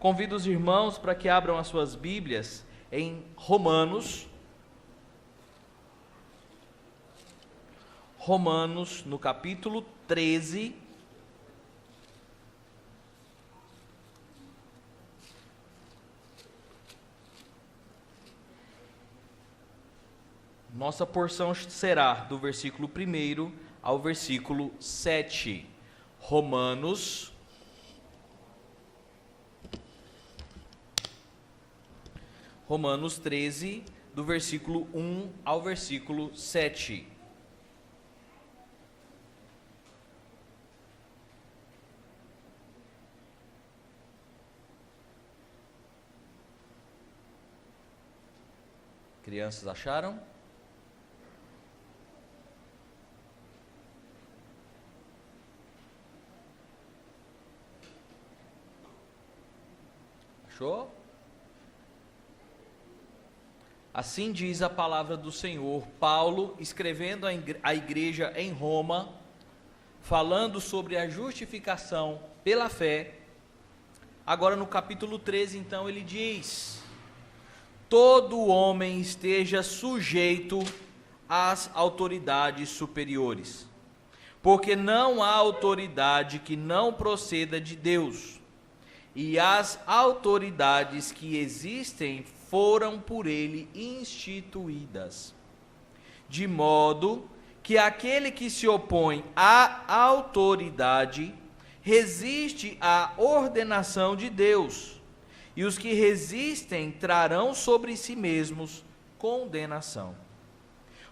Convido os irmãos para que abram as suas Bíblias em Romanos, no capítulo 13. Nossa porção será do versículo 1 ao versículo 7. Romanos, Romanos 13, do versículo 1 ao versículo 7. Crianças acharam? Achou? Assim diz a palavra do Senhor, Paulo, escrevendo à igreja em Roma, falando sobre a justificação pela fé. Agora no capítulo 13, então, ele diz: todo homem esteja sujeito às autoridades superiores, porque não há autoridade que não proceda de Deus, e as autoridades que existem foram por ele instituídas, de modo que aquele que se opõe à autoridade resiste à ordenação de Deus, e os que resistem trarão sobre si mesmos condenação.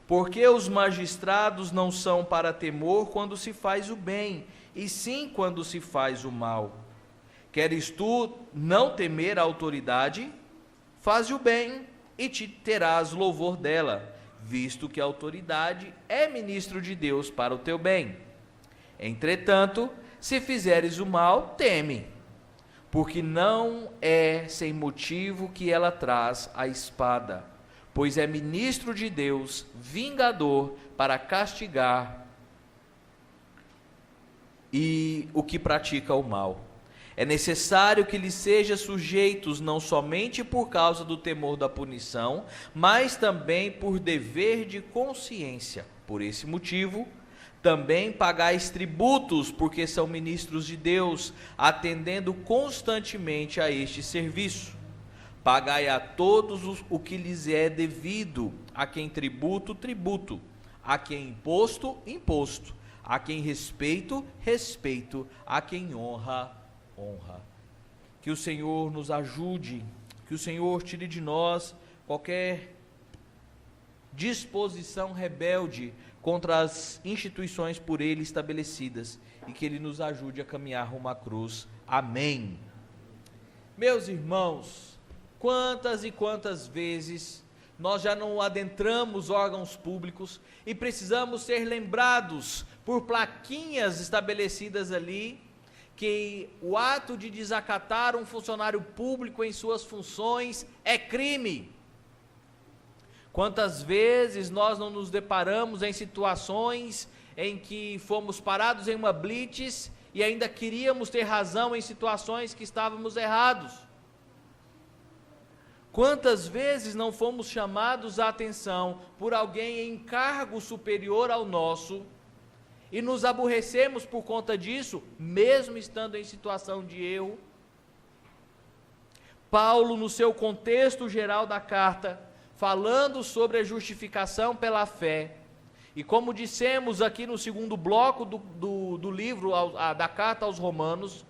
Porque os magistrados não são para temor quando se faz o bem, e sim quando se faz o mal. Queres tu não temer a autoridade? Faze o bem e te terás louvor dela, visto que a autoridade é ministro de Deus para o teu bem. Entretanto, se fizeres o mal, teme, porque não é sem motivo que ela traz a espada, pois é ministro de Deus, vingador, para castigar e o que pratica o mal. É necessário que lhes sejam sujeitos não somente por causa do temor da punição, mas também por dever de consciência. Por esse motivo, também pagais tributos, porque são ministros de Deus, atendendo constantemente a este serviço. Pagai a todos o que lhes é devido, a quem tributo, tributo, a quem imposto, imposto, a quem respeito, respeito, a quem honra, honra. Que o Senhor nos ajude, que o Senhor tire de nós qualquer disposição rebelde contra as instituições por Ele estabelecidas, e que Ele nos ajude a caminhar rumo à cruz. Amém. Meus irmãos, quantas e quantas vezes nós já não adentramos órgãos públicos e precisamos ser lembrados por plaquinhas estabelecidas ali, que o ato de desacatar um funcionário público em suas funções é crime. Quantas vezes nós não nos deparamos em situações em que fomos parados em uma blitz e ainda queríamos ter razão em situações que estávamos errados? Quantas vezes não fomos chamados a atenção por alguém em cargo superior ao nosso e nos aborrecemos por conta disso, mesmo estando em situação de erro? Paulo, no seu contexto geral da carta, falando sobre a justificação pela fé, e como dissemos aqui no segundo bloco do livro, da carta aos Romanos,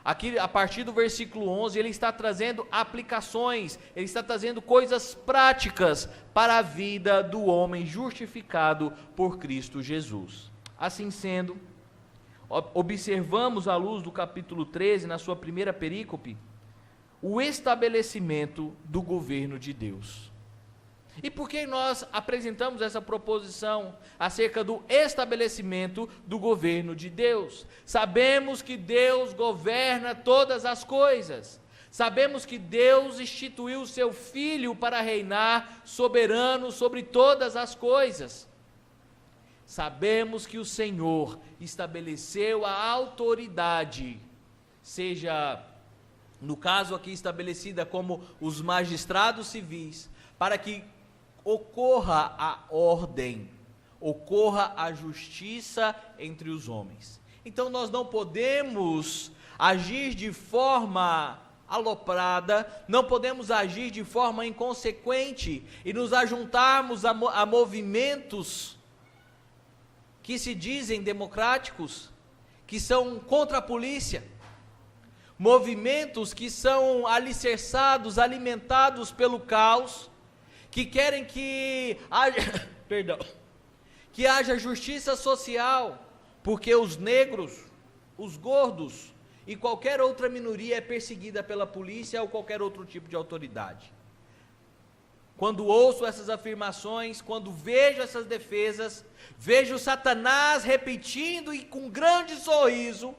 aqui a partir do versículo 11, ele está trazendo aplicações, ele está trazendo coisas práticas para a vida do homem justificado por Cristo Jesus. Assim sendo, observamos à luz do capítulo 13, na sua primeira perícope, o estabelecimento do governo de Deus. E por que nós apresentamos essa proposição acerca do estabelecimento do governo de Deus? Sabemos que Deus governa todas as coisas. Sabemos que Deus instituiu o seu Filho para reinar soberano sobre todas as coisas. Sabemos que o Senhor estabeleceu a autoridade, seja no caso aqui estabelecida como os magistrados civis, para que ocorra a ordem, ocorra a justiça entre os homens. Então nós não podemos agir de forma aloprada, não podemos agir de forma inconsequente e nos ajuntarmos a movimentos que se dizem democráticos, que são contra a polícia, movimentos que são alicerçados, alimentados pelo caos, que querem que haja, que haja justiça social, porque os negros, os gordos e qualquer outra minoria é perseguida pela polícia ou qualquer outro tipo de autoridade. Quando ouço essas afirmações, quando vejo essas defesas, vejo Satanás repetindo e com grande sorriso,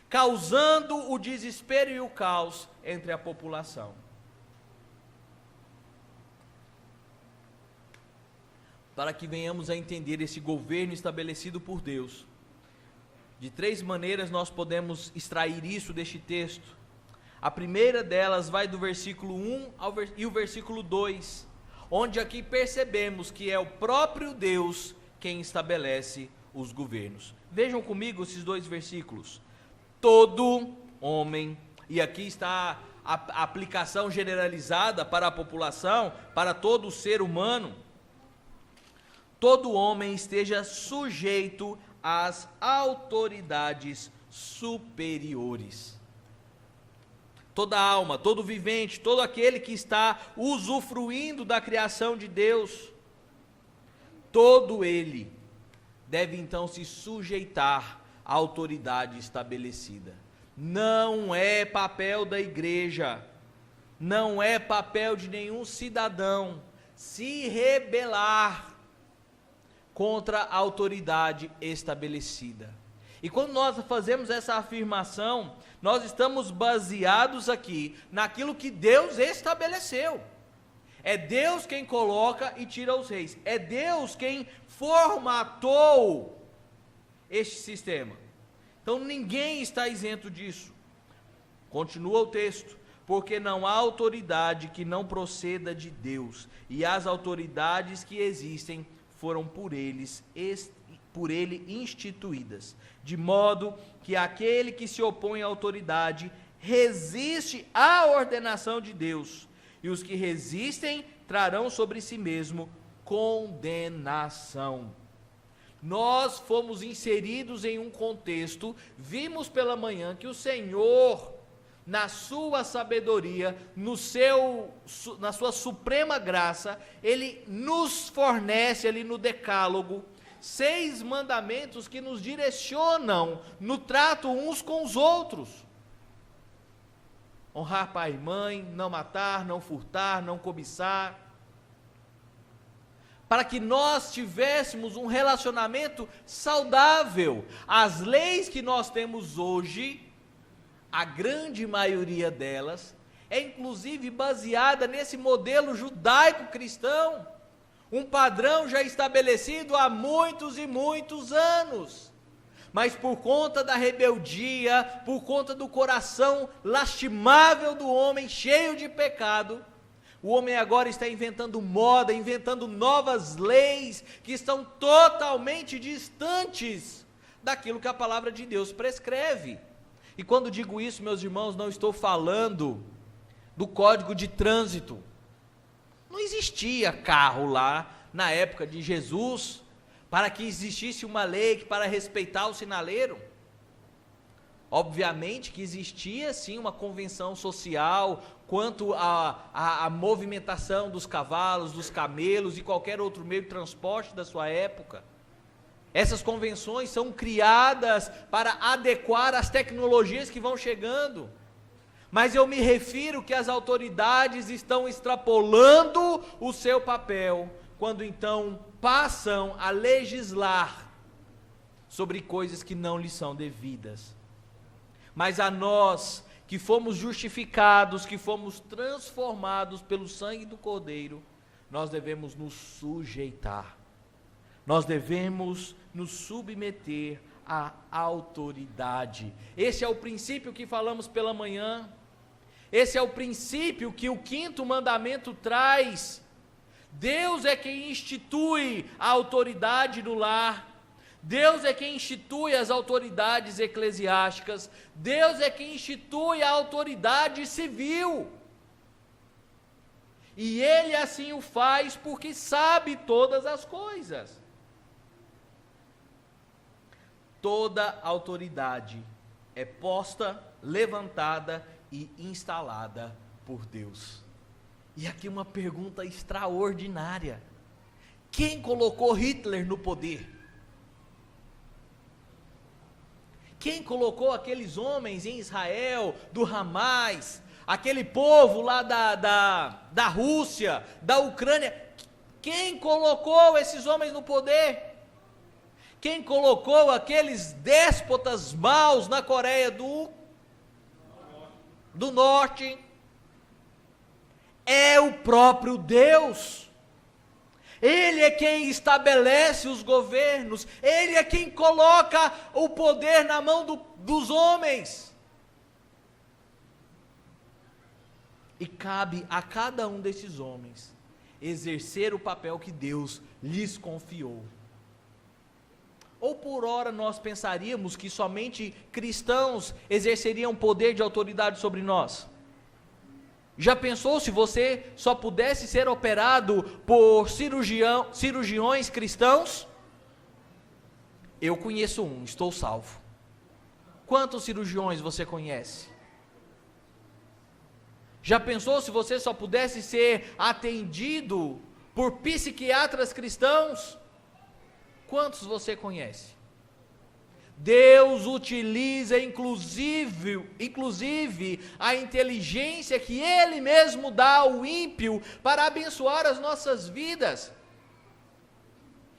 causando o desespero e o caos entre a população. Para que venhamos a entender esse governo estabelecido por Deus, de 3 maneiras nós podemos extrair isso deste texto. A primeira delas vai do versículo 1 e o versículo 2, onde aqui percebemos que é o próprio Deus quem estabelece os governos. Vejam comigo esses 2 versículos. Todo homem, e aqui está a aplicação generalizada para a população, para todo o ser humano, todo homem esteja sujeito às autoridades superiores. Toda alma, todo vivente, todo aquele que está usufruindo da criação de Deus, todo ele deve então se sujeitar à autoridade estabelecida. Não é papel da igreja, não é papel de nenhum cidadão se rebelar contra a autoridade estabelecida. E quando nós fazemos essa afirmação, nós estamos baseados aqui naquilo que Deus estabeleceu. É Deus quem coloca e tira os reis. É Deus quem formatou este sistema. Então ninguém está isento disso. Continua o texto. Porque não há autoridade que não proceda de Deus, e as autoridades que existem foram por ele instituídas, de modo que aquele que se opõe à autoridade resiste à ordenação de Deus, e os que resistem trarão sobre si mesmo condenação. Nós fomos inseridos em um contexto, vimos pela manhã que o Senhor, na sua sabedoria, na sua suprema graça, Ele nos fornece ali no decálogo 6 mandamentos que nos direcionam no trato uns com os outros. Honrar pai e mãe, não matar, não furtar, não cobiçar. Para que nós tivéssemos um relacionamento saudável. As leis que nós temos hoje, a grande maioria delas, é inclusive baseada nesse modelo judaico-cristão, um padrão já estabelecido há muitos e muitos anos, mas por conta da rebeldia, por conta do coração lastimável do homem, cheio de pecado, o homem agora está inventando moda, inventando novas leis, que estão totalmente distantes daquilo que a palavra de Deus prescreve. E quando digo isso, meus irmãos, não estou falando do Código de Trânsito. Não existia carro lá na época de Jesus para que existisse uma lei para respeitar o sinaleiro. Obviamente que existia sim uma convenção social quanto à movimentação dos cavalos, dos camelos e qualquer outro meio de transporte da sua época. Essas convenções são criadas para adequar as tecnologias que vão chegando. Mas eu me refiro que as autoridades estão extrapolando o seu papel, quando então passam a legislar sobre coisas que não lhes são devidas. Mas a nós, que fomos justificados, que fomos transformados pelo sangue do Cordeiro, nós devemos nos sujeitar. Nós devemos nos submeter à autoridade. Esse é o princípio que falamos pela manhã. Esse é o princípio que o quinto mandamento traz. Deus é quem institui a autoridade no lar. Deus é quem institui as autoridades eclesiásticas. Deus é quem institui a autoridade civil. E Ele assim o faz porque sabe todas as coisas. Toda autoridade é posta, levantada e instalada por Deus. E aqui uma pergunta extraordinária: quem colocou Hitler no poder? Quem colocou aqueles homens em Israel, do Hamas, aquele povo lá da Rússia, da Ucrânia? Quem colocou esses homens no poder? Quem colocou aqueles déspotas maus na Coreia do Norte? É o próprio Deus. Ele é quem estabelece os governos. Ele é quem coloca o poder na mão dos homens. E cabe a cada um desses homens exercer o papel que Deus lhes confiou. Ou por ora nós pensaríamos que somente cristãos exerceriam poder de autoridade sobre nós? Já pensou se você só pudesse ser operado por cirurgiões cristãos? Eu conheço um, estou salvo. Quantos cirurgiões você conhece? Já pensou se você só pudesse ser atendido por psiquiatras cristãos? Quantos você conhece? Deus utiliza inclusive a inteligência que Ele mesmo dá ao ímpio para abençoar as nossas vidas.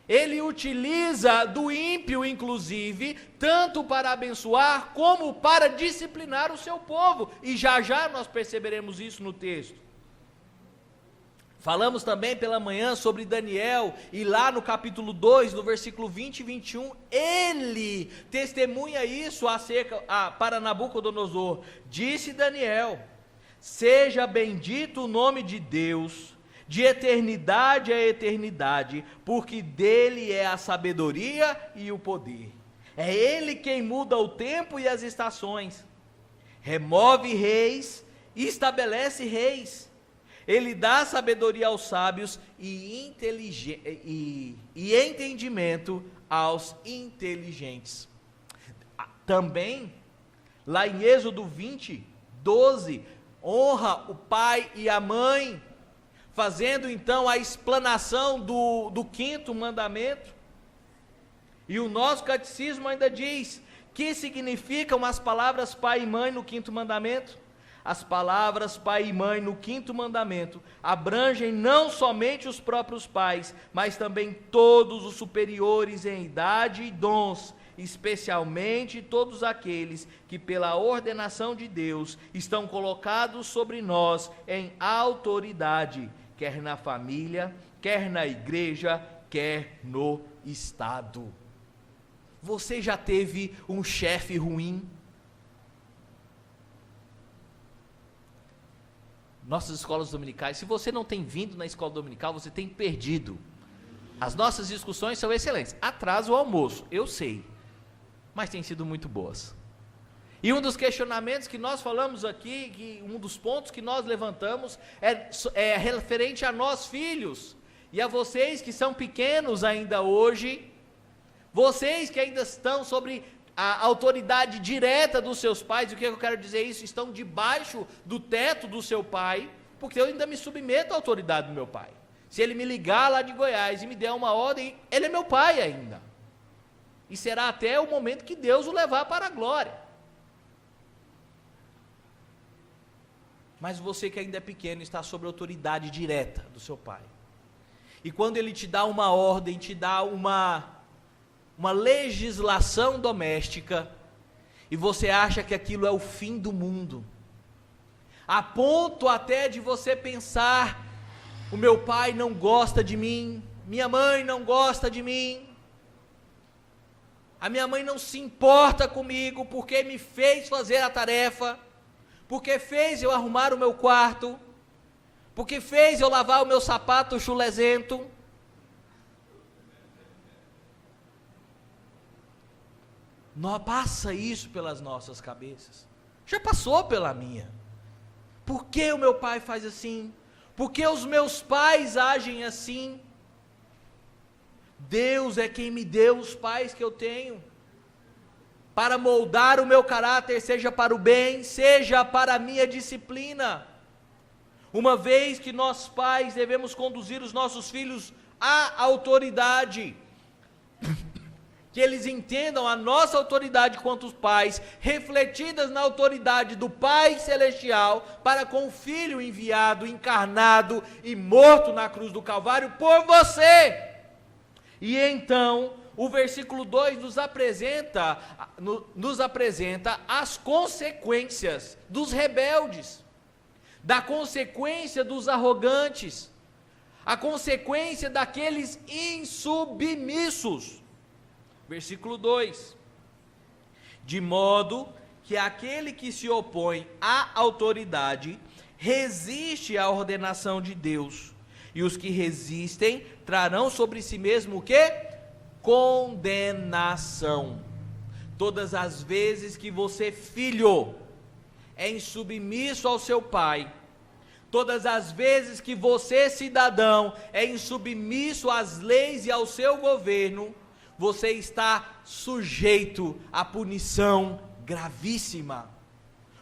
Ele utiliza do ímpio, inclusive, tanto para abençoar como para disciplinar o seu povo. E já já nós perceberemos isso no texto. Falamos também pela manhã sobre Daniel, e lá no capítulo 2, no versículo 20 e 21, ele testemunha isso para Nabucodonosor. Disse Daniel: seja bendito o nome de Deus, de eternidade a eternidade, porque dele é a sabedoria e o poder. É ele quem muda o tempo e as estações, remove reis e estabelece reis. Ele dá sabedoria aos sábios e entendimento aos inteligentes. Também, lá em Êxodo 20, 12, honra o pai e a mãe, fazendo então a explanação do quinto mandamento. E o nosso catecismo ainda diz: que significam as palavras pai e mãe no quinto mandamento? As palavras pai e mãe no quinto mandamento abrangem não somente os próprios pais, mas também todos os superiores em idade e dons, especialmente todos aqueles que pela ordenação de Deus estão colocados sobre nós em autoridade, quer na família, quer na igreja, quer no Estado. Você já teve um chefe ruim? Nossas escolas dominicais, se você não tem vindo na escola dominical, você tem perdido. As nossas discussões são excelentes. Atrasa o almoço, eu sei, mas têm sido muito boas. E um dos questionamentos que nós falamos aqui, um dos pontos que nós levantamos, é referente a nós filhos, e a vocês que são pequenos ainda hoje, vocês que ainda estão sobre a autoridade direta dos seus pais. O que eu quero dizer isso? Estão debaixo do teto do seu pai, porque eu ainda me submeto à autoridade do meu pai. Se ele me ligar lá de Goiás e me der uma ordem, ele é meu pai ainda, e será até o momento que Deus o levar para a glória. Mas você que ainda é pequeno está sob a autoridade direta do seu pai, e quando ele te dá uma ordem, te dá uma legislação doméstica, e você acha que aquilo é o fim do mundo, a ponto até de você pensar: o meu pai não gosta de mim, minha mãe não gosta de mim, a minha mãe não se importa comigo porque me fez fazer a tarefa, porque fez eu arrumar o meu quarto, porque fez eu lavar o meu sapato chulezento. Não passa isso pelas nossas cabeças. Já passou pela minha. Por que o meu pai faz assim? Por que os meus pais agem assim? Deus é quem me deu os pais que eu tenho, para moldar o meu caráter, seja para o bem, seja para a minha disciplina. Uma vez que nós pais devemos conduzir os nossos filhos à autoridade, que eles entendam a nossa autoridade quanto pais, refletidas na autoridade do Pai Celestial, para com o Filho enviado, encarnado e morto na cruz do Calvário por você. E então, o versículo 2 nos apresenta as consequências dos rebeldes, da consequência dos arrogantes, a consequência daqueles insubmissos. Versículo 2: de modo que aquele que se opõe à autoridade resiste à ordenação de Deus, e os que resistem trarão sobre si mesmo o quê? Condenação. Todas as vezes que você, filho, é insubmisso ao seu pai, todas as vezes que você, cidadão, é insubmisso às leis e ao seu governo, você está sujeito à punição gravíssima,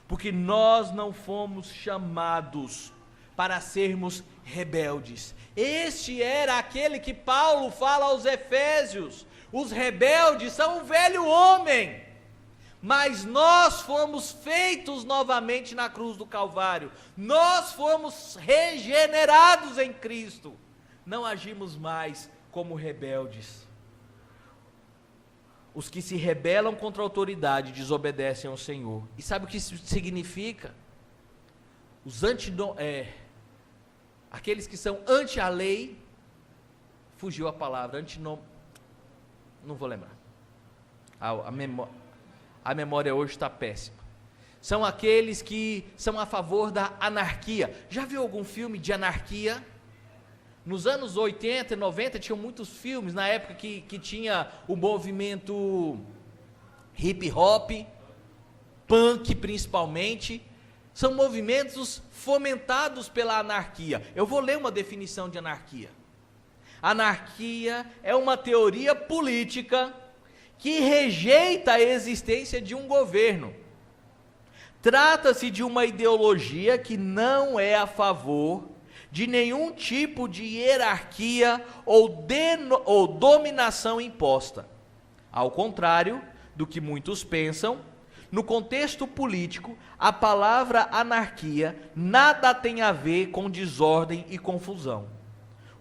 porque nós não fomos chamados para sermos rebeldes. Este era aquele que Paulo fala aos Efésios: os rebeldes são o velho homem, mas nós fomos feitos novamente na cruz do Calvário, nós fomos regenerados em Cristo, não agimos mais como rebeldes. Os que se rebelam contra a autoridade desobedecem ao Senhor. E sabe o que isso significa? Aqueles que são anti a lei, fugiu a palavra, não vou lembrar. A memória hoje está péssima. São aqueles que são a favor da anarquia. Já viu algum filme de anarquia? Nos anos 80 e 90 tinham muitos filmes, na época que tinha o movimento hip hop, punk principalmente. São movimentos fomentados pela anarquia. Eu vou ler uma definição de anarquia. Anarquia é uma teoria política que rejeita a existência de um governo. Trata-se de uma ideologia que não é a favor de nenhum tipo de hierarquia ou dominação imposta. Ao contrário do que muitos pensam, no contexto político, a palavra anarquia nada tem a ver com desordem e confusão.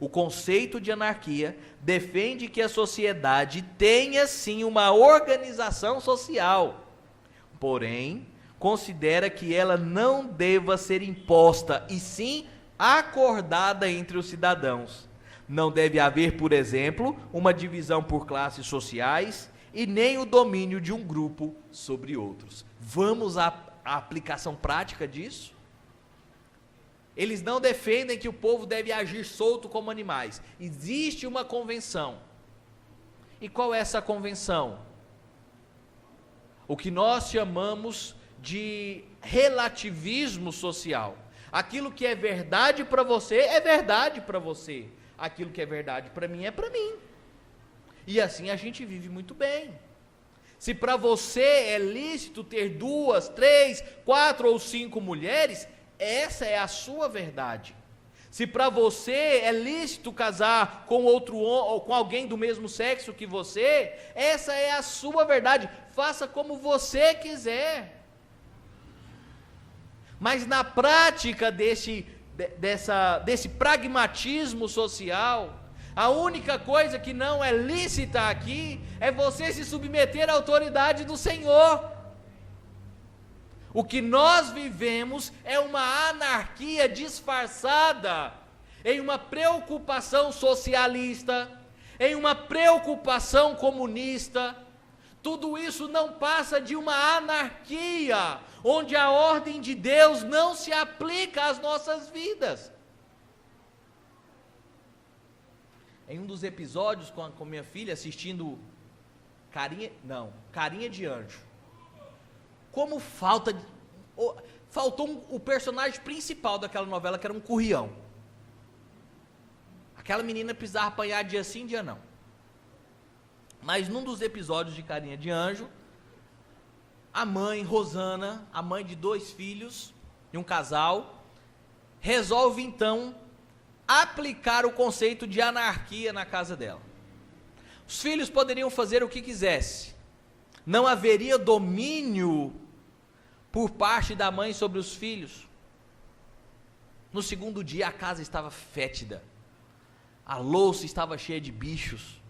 O conceito de anarquia defende que a sociedade tenha sim uma organização social, porém, considera que ela não deva ser imposta, e sim acordada entre os cidadãos. Não deve haver, por exemplo, uma divisão por classes sociais e nem o domínio de um grupo sobre outros. Vamos à aplicação prática disso? Eles não defendem que o povo deve agir solto como animais. Existe uma convenção. E qual é essa convenção? O que nós chamamos de relativismo social. Aquilo que é verdade para você é verdade para você. Aquilo que é verdade para mim é para mim. E assim a gente vive muito bem. Se para você é lícito ter 2, 3, 4 ou 5 mulheres, essa é a sua verdade. Se para você é lícito casar com ou com alguém do mesmo sexo que você, essa é a sua verdade. Faça como você quiser. Mas na prática desse pragmatismo social, a única coisa que não é lícita aqui é você se submeter à autoridade do Senhor. O que nós vivemos é uma anarquia disfarçada em uma preocupação socialista, em uma preocupação comunista. Tudo isso não passa de uma anarquia, onde a ordem de Deus não se aplica às nossas vidas. Em um dos episódios com minha filha assistindo Carinha de Anjo, como faltou o personagem principal daquela novela, que era um currião. Aquela menina precisava apanhar dia sim, dia não. Mas num dos episódios de Carinha de Anjo, a mãe, Rosana, a mãe de 2 filhos, de um casal, resolve então aplicar o conceito de anarquia na casa dela. Os filhos poderiam fazer o que quisesse, não haveria domínio por parte da mãe sobre os filhos. No segundo dia a casa estava fétida, a louça estava cheia de bichos,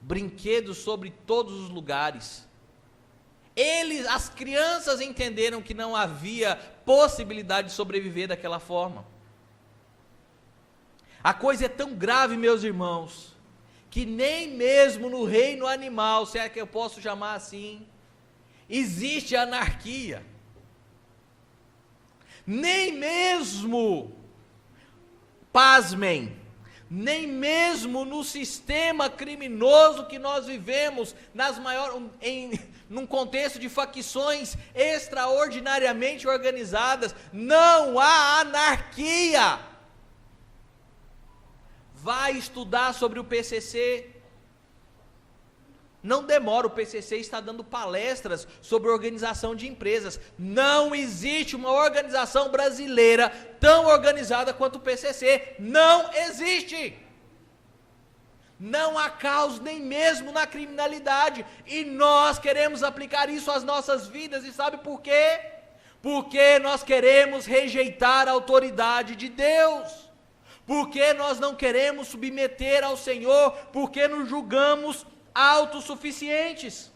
brinquedos sobre todos os lugares. As crianças entenderam que não havia possibilidade de sobreviver daquela forma. A coisa é tão grave, meus irmãos, que nem mesmo no reino animal, se é que eu posso chamar assim, existe anarquia. Nem mesmo, pasmem, nem mesmo no sistema criminoso que nós vivemos, num contexto de facções extraordinariamente organizadas, não há anarquia. Vai estudar sobre o PCC, não demora, o PCC está dando palestras sobre organização de empresas. Não existe uma organização brasileira tão organizada quanto o PCC, não existe. Não há caos nem mesmo na criminalidade, e nós queremos aplicar isso às nossas vidas, e sabe por quê? Porque nós queremos rejeitar a autoridade de Deus, porque nós não queremos submeter ao Senhor, porque nos julgamos autossuficientes.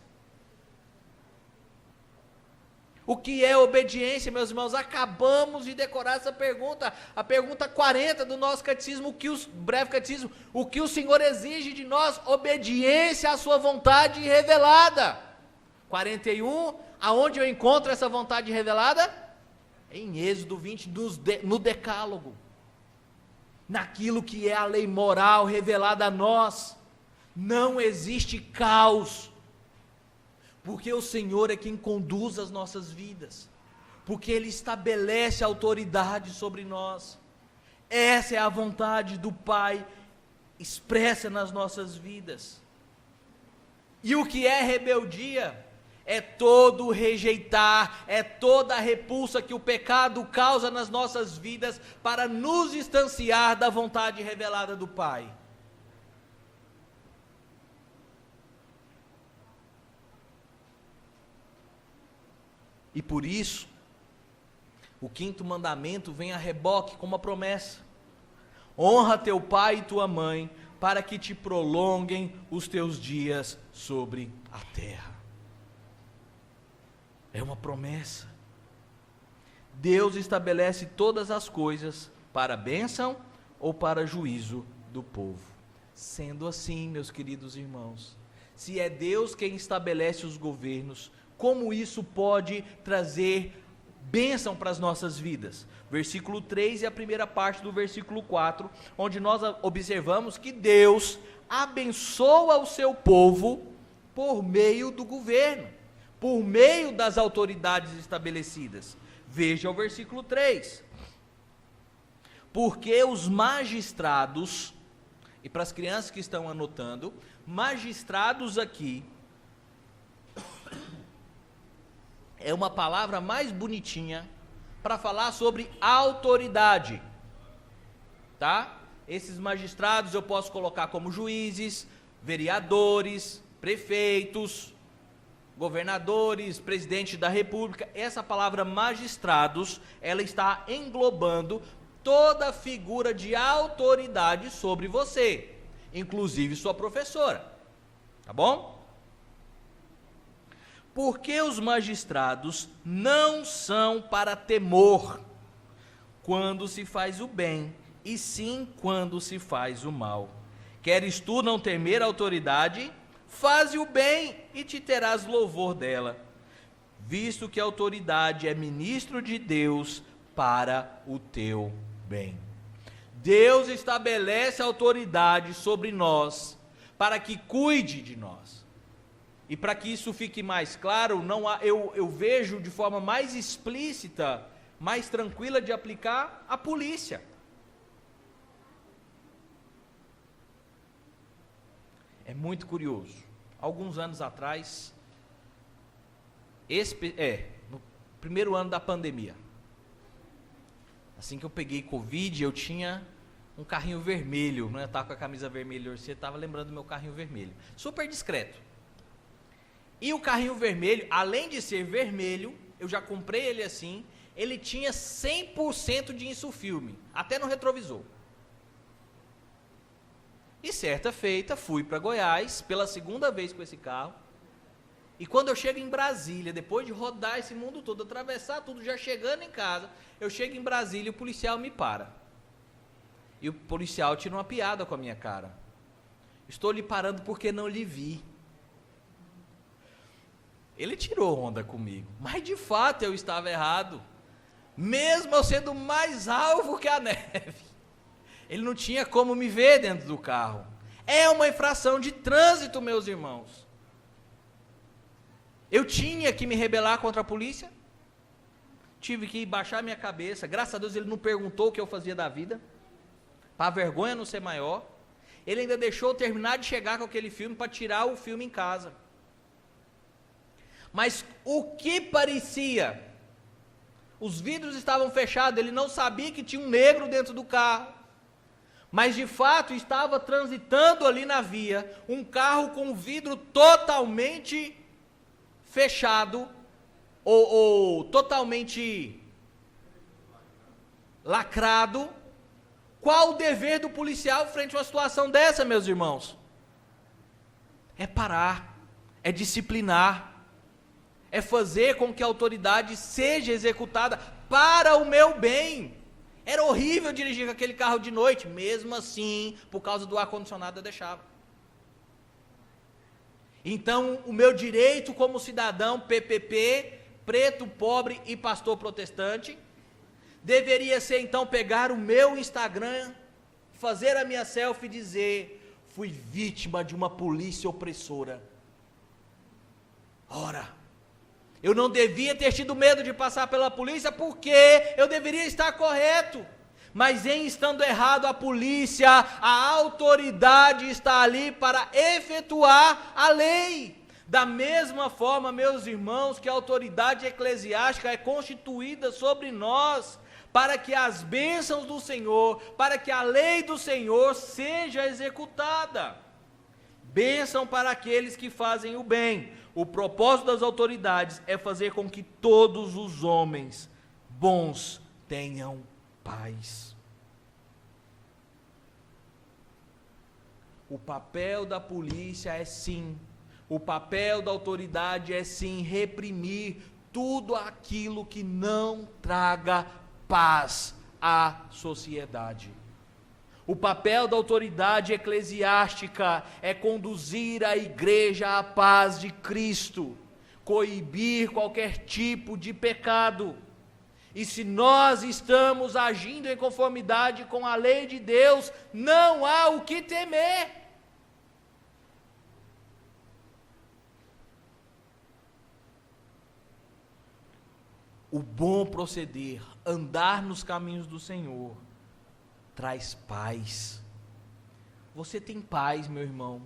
O que é obediência, meus irmãos? Acabamos de decorar essa pergunta, a pergunta 40 do nosso catecismo, breve catecismo, o que o Senhor exige de nós? Obediência à sua vontade revelada. 41, aonde eu encontro essa vontade revelada? Em Êxodo 20, no Decálogo, naquilo que é a lei moral revelada a nós. Não existe caos, porque o Senhor é quem conduz as nossas vidas, porque Ele estabelece autoridade sobre nós. Essa é a vontade do Pai expressa nas nossas vidas. E o que é rebeldia? É todo rejeitar, é toda a repulsa que o pecado causa nas nossas vidas para nos distanciar da vontade revelada do Pai. E por isso, o 5º mandamento vem a reboque com uma promessa: honra teu pai e tua mãe, para que te prolonguem os teus dias sobre a terra. É uma promessa. Deus estabelece todas as coisas para a bênção ou para juízo do povo. Sendo assim, meus queridos irmãos, se é Deus quem estabelece os governos, como isso pode trazer bênção para as nossas vidas? Versículo 3 e a primeira parte do versículo 4, onde nós observamos que Deus abençoa o seu povo por meio do governo, por meio das autoridades estabelecidas. Veja o versículo 3. Porque os magistrados, e para as crianças que estão anotando, magistrados aqui é uma palavra mais bonitinha para falar sobre autoridade, tá? Esses magistrados eu posso colocar como juízes, vereadores, prefeitos, governadores, presidente da república. Essa palavra magistrados, ela está englobando toda figura de autoridade sobre você, inclusive sua professora, tá bom? Porque os magistrados não são para temor quando se faz o bem, e sim quando se faz o mal. Queres tu não temer a autoridade? Faze o bem e te terás louvor dela. visto que a autoridade é ministro de Deus para o teu bem. Deus estabelece autoridade sobre nós para que cuide de nós. E para que isso fique mais claro, eu vejo de forma mais explícita, mais tranquila de aplicar a polícia. É muito curioso. Alguns anos atrás, no primeiro ano da pandemia, assim que eu peguei Covid, eu tinha um carrinho vermelho, não estava com a camisa vermelha, você estava lembrando do meu carrinho vermelho, super discreto. E o carrinho vermelho, além de ser vermelho, eu já comprei ele assim, ele tinha 100% de insufilme, até no retrovisor. E certa feita, fui para Goiás, pela segunda vez com esse carro, e quando eu chego em Brasília, depois de rodar esse mundo todo, atravessar tudo, já chegando em casa, eu chego em Brasília e o policial me para. E o policial tira uma piada com a minha cara. Estou lhe parando porque não lhe vi. Ele tirou onda comigo, mas de fato eu estava errado. Mesmo eu sendo mais alvo que a neve, ele não tinha como me ver dentro do carro. É uma infração de trânsito, meus irmãos. Eu tinha que me rebelar contra a polícia, tive que baixar minha cabeça, graças a Deus ele não perguntou o que eu fazia da vida, para a vergonha não ser maior. Ele ainda deixou eu terminar de chegar com aquele filme, para tirar o filme em casa. Mas o que parecia, os vidros estavam fechados, ele não sabia que tinha um negro dentro do carro, mas de fato estava transitando ali na via, um carro com o vidro totalmente fechado, ou totalmente lacrado. Qual o dever do policial frente a uma situação dessa, meus irmãos? É parar, é disciplinar, é fazer com que a autoridade seja executada para o meu bem. Era horrível dirigir com aquele carro de noite, mesmo assim, por causa do ar-condicionado eu deixava. Então, o meu direito como cidadão PPP, preto, pobre e pastor protestante, deveria ser então pegar o meu Instagram, fazer a minha selfie e dizer: fui vítima de uma polícia opressora. Ora, eu não devia ter tido medo de passar pela polícia, porque eu deveria estar correto. Mas em estando errado a polícia, a autoridade está ali para efetuar a lei. Da mesma forma, meus irmãos, que a autoridade eclesiástica é constituída sobre nós, para que as bênçãos do Senhor, para que a lei do Senhor seja executada. Bênção para aqueles que fazem o bem. O propósito das autoridades é fazer com que todos os homens bons tenham paz. O papel da polícia é sim, o papel da autoridade é sim reprimir tudo aquilo que não traga paz à sociedade. O papel da autoridade eclesiástica é conduzir a igreja à paz de Cristo, coibir qualquer tipo de pecado. E se nós estamos agindo em conformidade com a lei de Deus, não há o que temer. O bom proceder, andar nos caminhos do Senhor, traz paz. Você tem paz, meu irmão?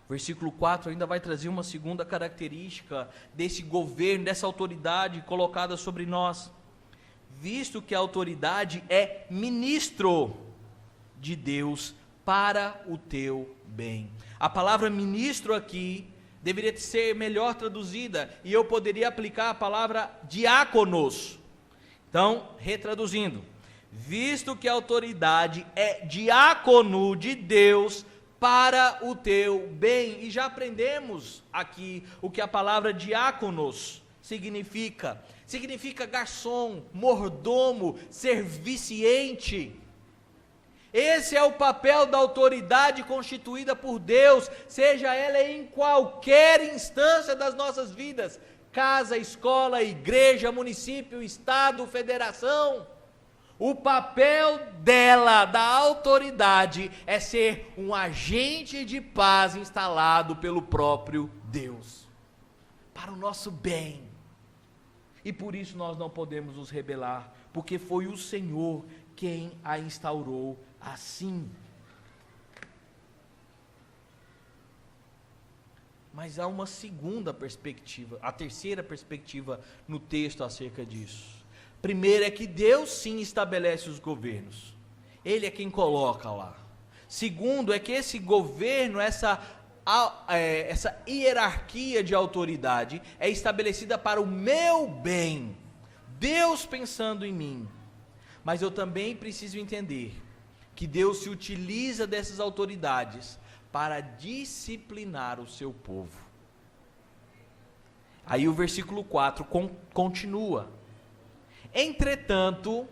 O versículo 4 ainda vai trazer uma segunda característica desse governo, dessa autoridade colocada sobre nós. Visto que a autoridade é ministro de Deus para o teu bem. A palavra ministro aqui deveria ser melhor traduzida, e eu poderia aplicar a palavra diáconos. Então, retraduzindo: visto que a autoridade é diácono de Deus para o teu bem. E já aprendemos aqui o que a palavra diáconos significa. Significa garçom, mordomo, serviciente. Esse é o papel da autoridade constituída por Deus, seja ela em qualquer instância das nossas vidas, casa, escola, igreja, município, estado, federação. O papel dela, da autoridade, é ser um agente de paz instalado pelo próprio Deus, para o nosso bem. E por isso nós não podemos nos rebelar, porque foi o Senhor quem a instaurou assim. Mas há uma segunda perspectiva, a terceira perspectiva no texto acerca disso. Primeiro é que Deus sim estabelece os governos, Ele é quem coloca lá. Segundo é que esse governo, essa hierarquia de autoridade é estabelecida para o meu bem, Deus pensando em mim. Mas eu também preciso entender que Deus se utiliza dessas autoridades para disciplinar o seu povo. Aí o versículo 4 continua: entretanto,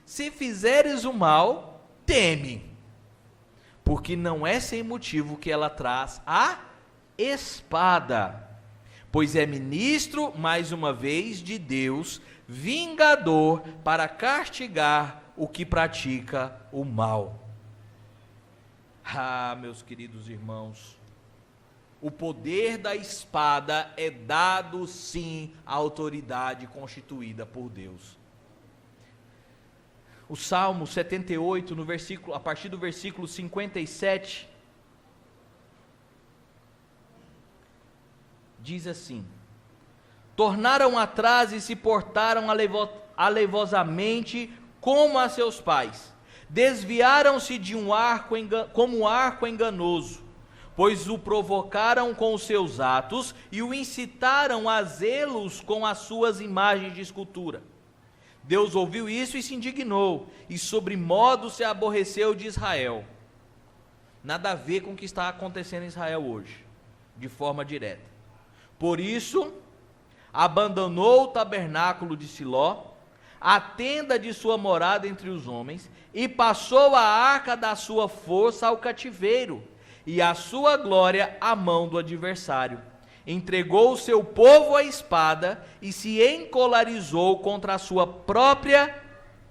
se fizeres o mal, teme, porque não é sem motivo que ela traz a espada, pois é ministro, mais uma vez, de Deus, vingador, para castigar o que pratica o mal. Ah, meus queridos irmãos, o poder da espada é dado sim à autoridade constituída por Deus. O Salmo 78, a partir do versículo 57, diz assim: tornaram atrás e se portaram alevosamente como a seus pais, desviaram-se de como um arco enganoso, pois o provocaram com os seus atos e o incitaram a zelos com as suas imagens de escultura. Deus ouviu isso e se indignou, e sobremodo se aborreceu de Israel. Nada a ver com o que está acontecendo em Israel hoje, de forma direta. Por isso, abandonou o tabernáculo de Siló, a tenda de sua morada entre os homens, e passou a arca da sua força ao cativeiro, e a sua glória à mão do adversário. Entregou o seu povo à espada, e se encolarizou contra a sua própria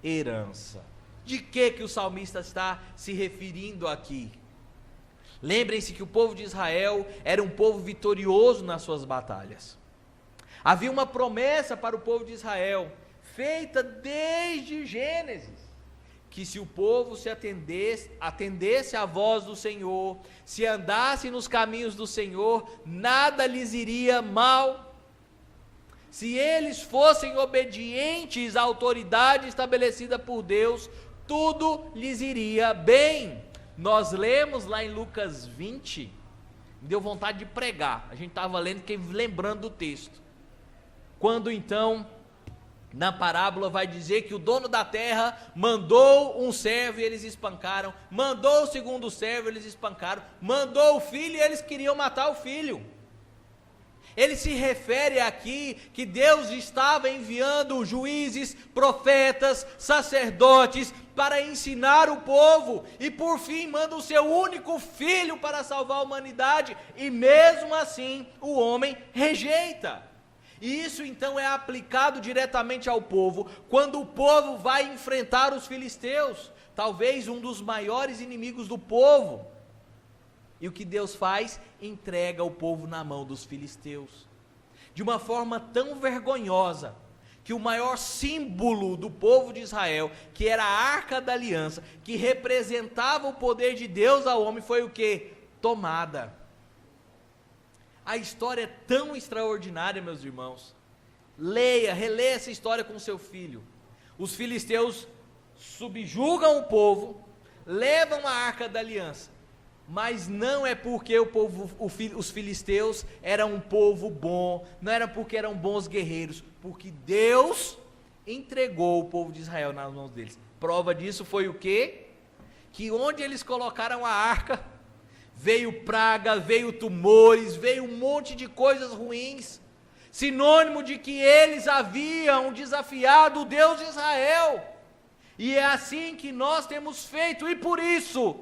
herança. De que o salmista está se referindo aqui? Lembrem-se que o povo de Israel era um povo vitorioso nas suas batalhas. Havia uma promessa para o povo de Israel, feita desde Gênesis, que se o povo se atendesse à voz do Senhor, se andasse nos caminhos do Senhor, nada lhes iria mal. Se eles fossem obedientes à autoridade estabelecida por Deus, tudo lhes iria bem. Nós lemos lá em Lucas 20, me deu vontade de pregar, a gente estava lendo, fiquei lembrando do texto, quando então, na parábola vai dizer que o dono da terra mandou um servo e eles espancaram, mandou o segundo servo e eles espancaram, mandou o filho e eles queriam matar o filho. Ele se refere aqui que Deus estava enviando juízes, profetas, sacerdotes para ensinar o povo, e por fim manda o seu único filho para salvar a humanidade, e mesmo assim o homem rejeita. E isso então é aplicado diretamente ao povo, quando o povo vai enfrentar os filisteus, talvez um dos maiores inimigos do povo. E o que Deus faz? Entrega o povo na mão dos filisteus, de uma forma tão vergonhosa, que o maior símbolo do povo de Israel, que era a Arca da Aliança, que representava o poder de Deus ao homem, foi o quê? Tomada. A história é tão extraordinária, meus irmãos. Releia essa história com seu filho. Os filisteus subjugam o povo, levam a Arca da Aliança, mas não é porque os filisteus eram um povo bom, não era porque eram bons guerreiros, porque Deus entregou o povo de Israel nas mãos deles. Prova disso foi o quê? Que onde eles colocaram a arca, veio praga, veio tumores, veio um monte de coisas ruins, sinônimo de que eles haviam desafiado o Deus de Israel. E é assim que nós temos feito, e por isso,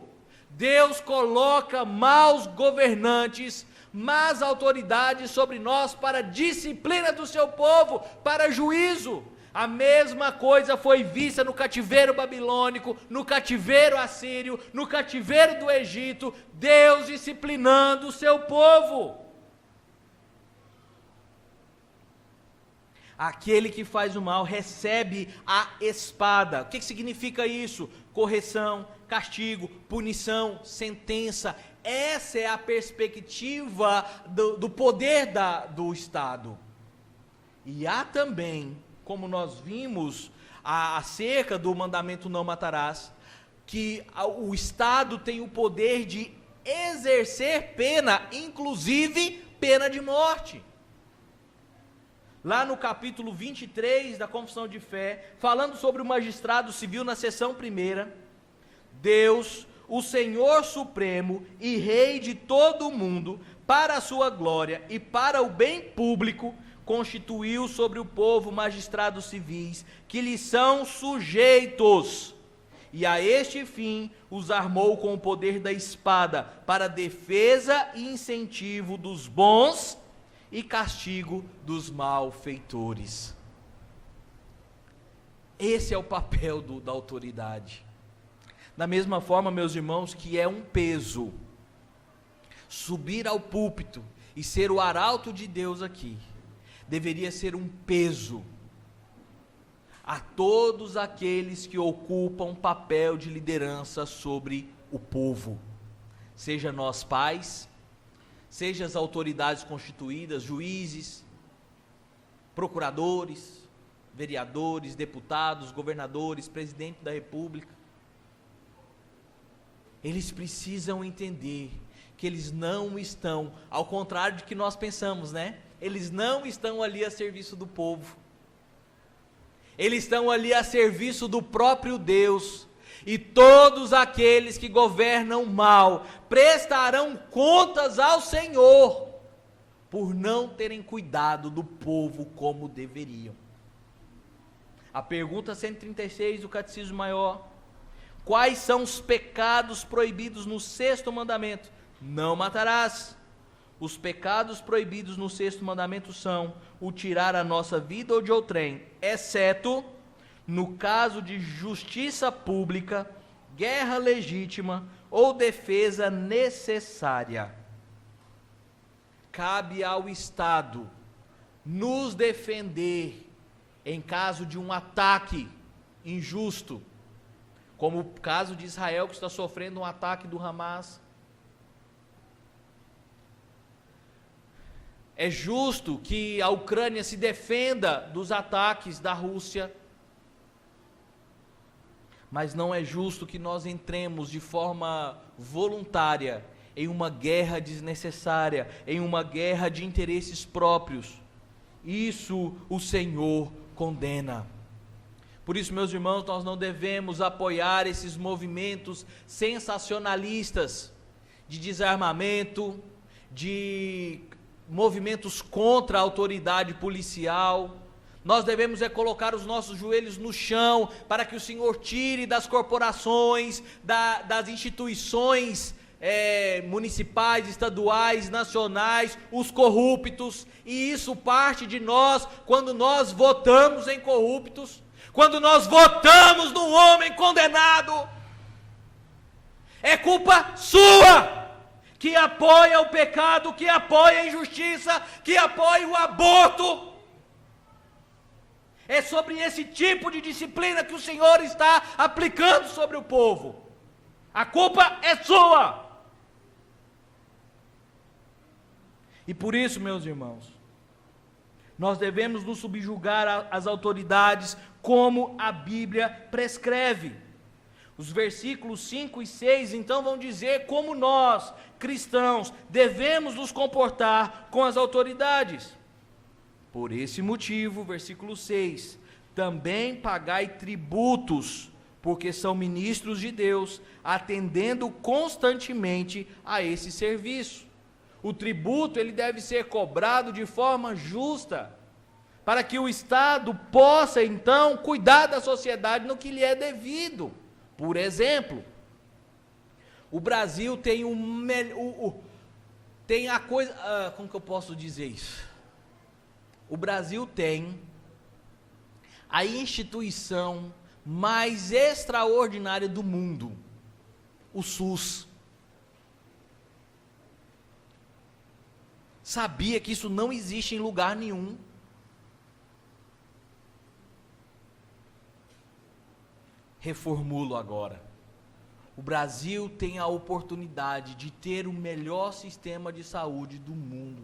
Deus coloca maus governantes, más autoridades sobre nós para disciplina do seu povo, para juízo. A mesma coisa foi vista no cativeiro babilônico, no cativeiro assírio, no cativeiro do Egito, Deus disciplinando o seu povo. Aquele que faz o mal recebe a espada. O que significa isso? Correção, castigo, punição, sentença. Essa é a perspectiva do poder do Estado. E há também, como nós vimos acerca do mandamento não matarás, que o Estado tem o poder de exercer pena, inclusive pena de morte. Lá no capítulo 23 da Confissão de Fé, falando sobre o magistrado civil na seção 1, Deus, o Senhor Supremo e Rei de todo o mundo, para a sua glória e para o bem público, constituiu sobre o povo magistrados civis, que lhes são sujeitos, e a este fim os armou com o poder da espada, para defesa e incentivo dos bons e castigo dos malfeitores. Esse é o papel da autoridade. Da mesma forma, meus irmãos, que é um peso subir ao púlpito e ser o arauto de Deus aqui, deveria ser um peso a todos aqueles que ocupam papel de liderança sobre o povo, seja nós pais, seja as autoridades constituídas, juízes, procuradores, vereadores, deputados, governadores, presidente da república. Eles precisam entender que eles não estão, ao contrário de que nós pensamos, né? Eles não estão ali a serviço do povo. Eles estão ali a serviço do próprio Deus. E todos aqueles que governam mal prestarão contas ao Senhor por não terem cuidado do povo como deveriam. A pergunta 136 do Catecismo Maior: quais são os pecados proibidos no 6º mandamento? Não matarás. Os pecados proibidos no 6º mandamento são o tirar a nossa vida ou de outrem, exceto no caso de justiça pública, guerra legítima ou defesa necessária. Cabe ao Estado nos defender em caso de um ataque injusto, como o caso de Israel, que está sofrendo um ataque do Hamas. É justo que a Ucrânia se defenda dos ataques da Rússia, mas não é justo que nós entremos de forma voluntária em uma guerra desnecessária, em uma guerra de interesses próprios. Isso o Senhor condena. Por isso, meus irmãos, nós não devemos apoiar esses movimentos sensacionalistas de desarmamento, de movimentos contra a autoridade policial. Nós devemos colocar os nossos joelhos no chão para que o Senhor tire das corporações, das instituições municipais, estaduais, nacionais, os corruptos. E isso parte de nós quando nós votamos em corruptos, quando nós votamos num homem condenado. É culpa sua que apoia o pecado, que apoia a injustiça, que apoia o aborto. É sobre esse tipo de disciplina que o Senhor está aplicando sobre o povo. A culpa é sua. E por isso, meus irmãos, nós devemos nos subjugar às autoridades como a Bíblia prescreve. Os versículos 5 e 6, então, vão dizer como nós, cristãos, devemos nos comportar com as autoridades. Por esse motivo, versículo 6, também pagai tributos, porque são ministros de Deus, atendendo constantemente a esse serviço. O tributo, ele deve ser cobrado de forma justa. para que o Estado possa, então, cuidar da sociedade no que lhe é devido. Por exemplo, o Brasil tem tem a coisa, como que eu posso dizer isso? O Brasil tem a instituição mais extraordinária do mundo, o SUS. Sabia que isso não existe em lugar nenhum? Reformulo agora. O Brasil tem a oportunidade de ter o melhor sistema de saúde do mundo.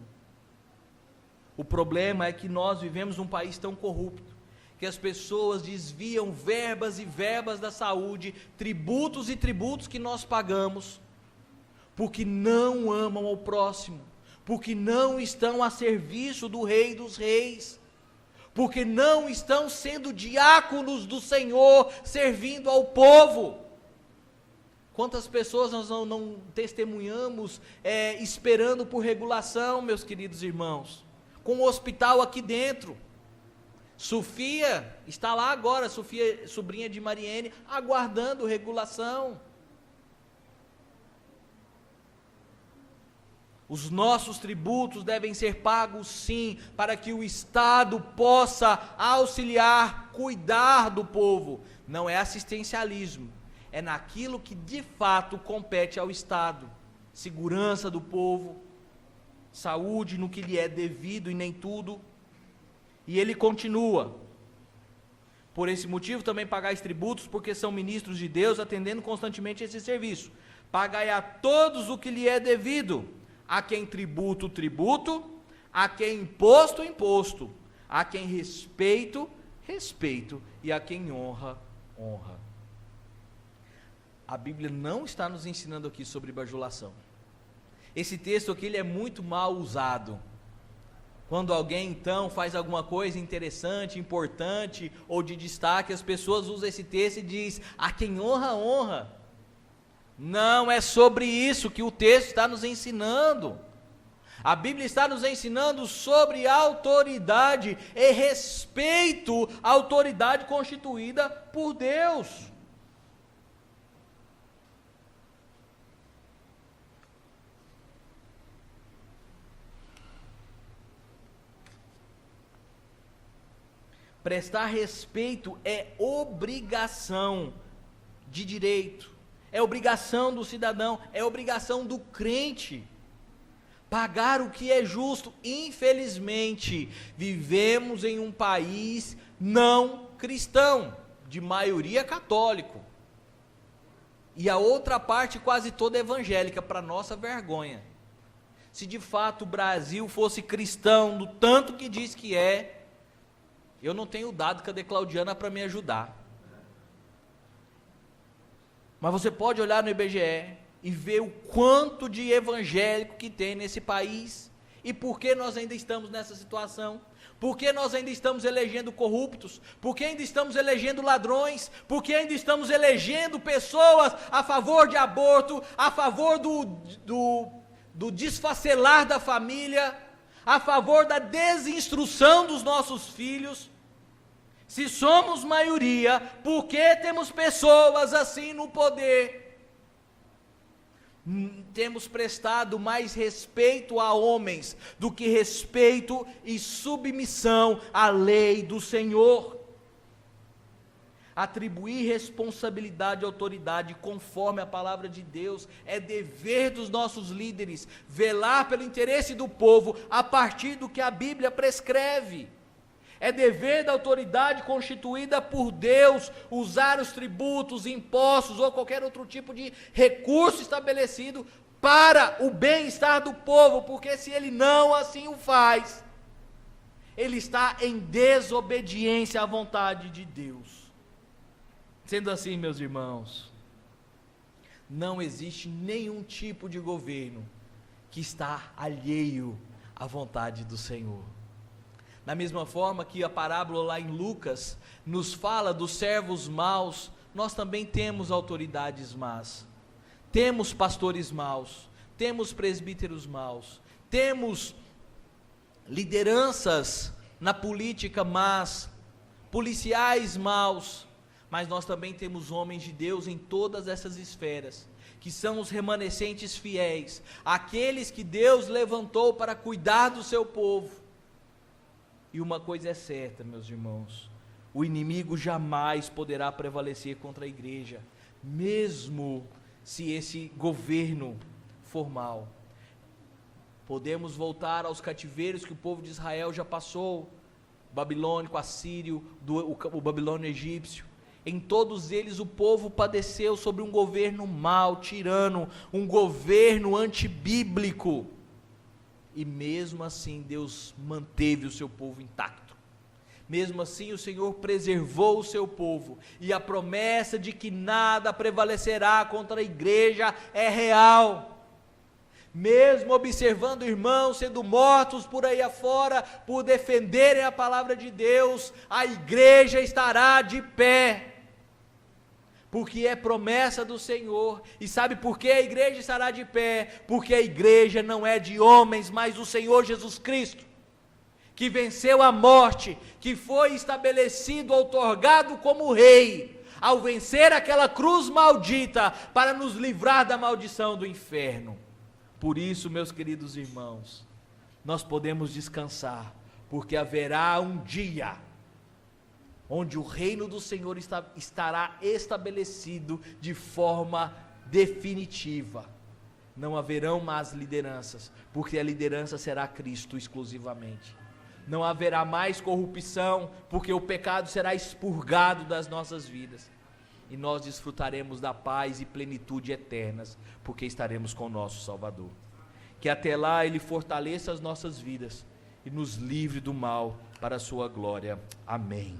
O problema é que nós vivemos num país tão corrupto, que as pessoas desviam verbas e verbas da saúde, tributos e tributos que nós pagamos, porque não amam ao próximo, porque não estão a serviço do Rei dos Reis, porque não estão sendo diáconos do Senhor, servindo ao povo. Quantas pessoas nós não testemunhamos esperando por regulação, meus queridos irmãos, com o hospital aqui dentro. Sofia está lá agora, Sofia, sobrinha de Mariene, aguardando regulação. Os nossos tributos devem ser pagos sim, para que o Estado possa auxiliar, cuidar do povo. Não é assistencialismo, é naquilo que de fato compete ao Estado. Segurança do povo, saúde no que lhe é devido e nem tudo. E ele continua: por esse motivo também pagais tributos, porque são ministros de Deus, atendendo constantemente esse serviço. Pagai a todos o que lhe é devido, a quem tributo, tributo, a quem imposto, imposto, a quem respeito, respeito, e a quem honra, honra. A Bíblia não está nos ensinando aqui sobre bajulação. Esse texto aqui ele é muito mal usado. Quando alguém então faz alguma coisa interessante, importante ou de destaque, as pessoas usam esse texto e diz: a quem honra, honra. Não é sobre isso que o texto está nos ensinando. A Bíblia está nos ensinando sobre autoridade e respeito à autoridade constituída por Deus. Prestar respeito é obrigação de direito, é obrigação do cidadão, é obrigação do crente. Pagar o que é justo. Infelizmente, vivemos em um país não cristão, de maioria católico, e a outra parte quase toda evangélica, para nossa vergonha. Se de fato o Brasil fosse cristão, do tanto que diz que é, eu não tenho dado, cadê Claudiana para me ajudar? Mas você pode olhar no IBGE e ver o quanto de evangélico que tem nesse país. E por que nós ainda estamos nessa situação? Por que nós ainda estamos elegendo corruptos? Por que ainda estamos elegendo ladrões? Por que ainda estamos elegendo pessoas a favor de aborto, a favor do desfacelar da família, a favor da desinstrução dos nossos filhos? Se somos maioria, por que temos pessoas assim no poder? Temos prestado mais respeito a homens do que respeito e submissão à lei do Senhor. Atribuir responsabilidade e autoridade conforme a palavra de Deus é dever dos nossos líderes, velar pelo interesse do povo a partir do que a Bíblia prescreve. É dever da autoridade constituída por Deus usar os tributos, impostos ou qualquer outro tipo de recurso estabelecido para o bem-estar do povo, porque se ele não assim o faz, ele está em desobediência à vontade de Deus. Sendo assim, meus irmãos, não existe nenhum tipo de governo que está alheio à vontade do Senhor. Da mesma forma que a parábola lá em Lucas nos fala dos servos maus, nós também temos autoridades más, temos pastores maus, temos presbíteros maus, temos lideranças na política más, policiais maus, mas nós também temos homens de Deus em todas essas esferas, que são os remanescentes fiéis, aqueles que Deus levantou para cuidar do seu povo. E uma coisa é certa, meus irmãos, o inimigo jamais poderá prevalecer contra a igreja, mesmo se esse governo for mau. Podemos voltar aos cativeiros que o povo de Israel já passou, babilônico, assírio, o babilônio egípcio. Em todos eles o povo padeceu sobre um governo mau, tirano, um governo antibíblico. E mesmo assim Deus manteve o seu povo intacto. Mesmo assim o Senhor preservou o seu povo. E a promessa de que nada prevalecerá contra a igreja é real. Mesmo observando irmãos sendo mortos por aí afora, por defenderem a palavra de Deus, a igreja estará de pé, porque é promessa do Senhor. E sabe por que a igreja estará de pé? Porque a igreja não é de homens, mas do Senhor Jesus Cristo, que venceu a morte, que foi estabelecido, outorgado como rei, ao vencer aquela cruz maldita, para nos livrar da maldição do inferno. Por isso, meus queridos irmãos, nós podemos descansar, porque haverá um dia, onde o reino do Senhor estará estabelecido de forma definitiva. Não haverão mais lideranças, porque a liderança será Cristo exclusivamente. Não haverá mais corrupção, porque o pecado será expurgado das nossas vidas. E nós desfrutaremos da paz e plenitude eternas, porque estaremos com o nosso Salvador. Que até lá Ele fortaleça as nossas vidas e nos livre do mal para a sua glória. Amém.